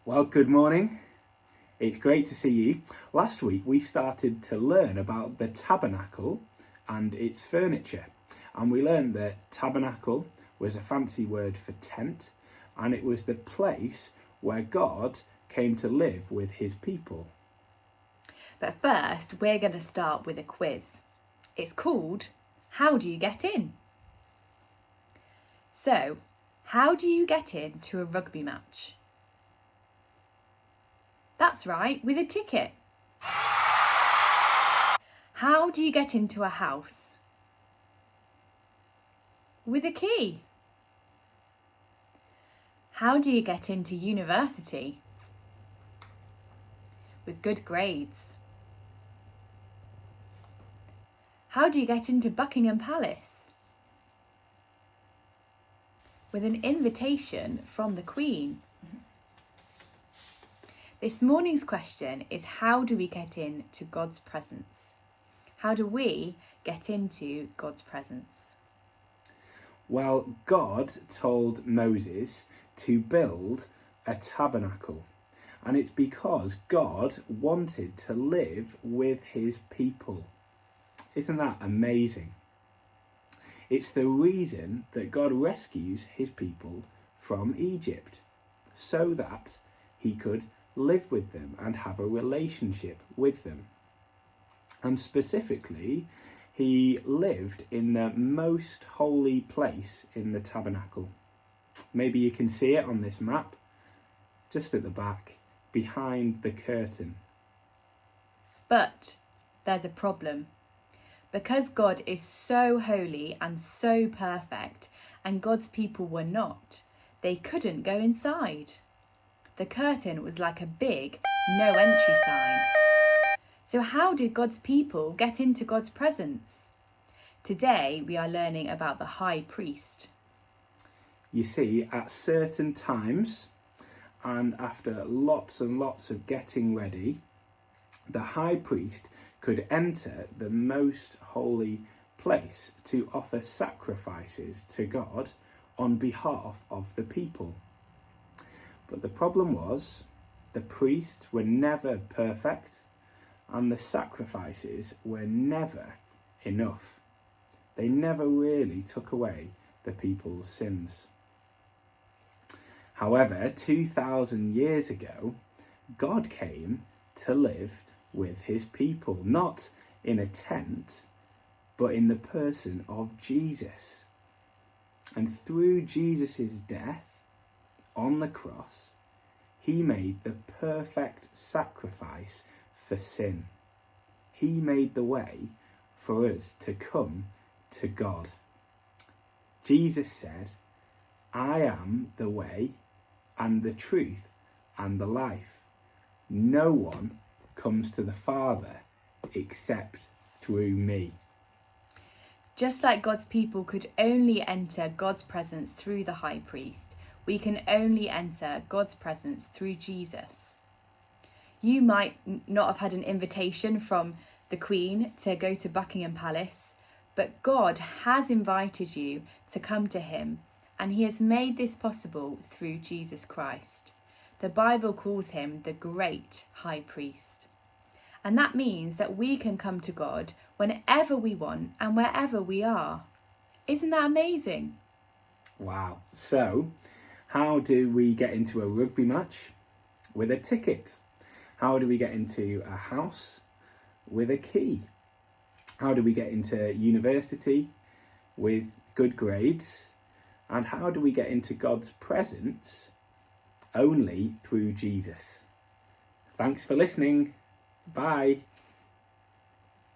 Well, good morning. It's great to see you. Last week we started to learn about the tabernacle and its furniture. And we learned that tabernacle was a fancy word for tent, and it was the place where God came to live with his people. But first, we're going to start with a quiz. It's called, How Do You Get In? So, how do you get into a rugby match? That's right, with a ticket. How do you get into a house? With a key. How do you get into university? With good grades. How do you get into Buckingham Palace? With an invitation from the Queen. This morning's question is, how do we get into God's presence? How do we get into God's presence? Well, God told Moses to build a tabernacle, and it's because God wanted to live with his people. Isn't that amazing? It's the reason that God rescues his people from Egypt, so that he could live with them and have a relationship with them. And specifically, he lived in the most holy place in the tabernacle. Maybe you can see it on this map, just at the back, behind the curtain. But there's a problem. Because God is so holy and so perfect, and God's people were not, they couldn't go inside. The curtain was like a big no entry sign. So how did God's people get into God's presence? Today we are learning about the high priest. You see, at certain times, and after lots and lots of getting ready, the high priest could enter the most holy place to offer sacrifices to God on behalf of the people. But the problem was, the priests were never perfect, and the sacrifices were never enough. They never really took away the people's sins. However, 2,000 years ago, God came to live with his people, not in a tent, but in the person of Jesus. And through Jesus' death on the cross, he made the perfect sacrifice for sin. He made the way for us to come to God. Jesus said, "I am the way and the truth and the life. No one comes to the Father except through me." Just like God's people could only enter God's presence through the high priest, we can only enter God's presence through Jesus. You might not have had an invitation from the Queen to go to Buckingham Palace, but God has invited you to come to him, and he has made this possible through Jesus Christ. The Bible calls him the great high priest. And that means that we can come to God whenever we want and wherever we are. Isn't that amazing? Wow. So, how do we get into a rugby match? With a ticket. How do we get into a house? With a key. How do we get into university? With good grades. And how do we get into God's presence? Only through Jesus. Thanks for listening. Bye.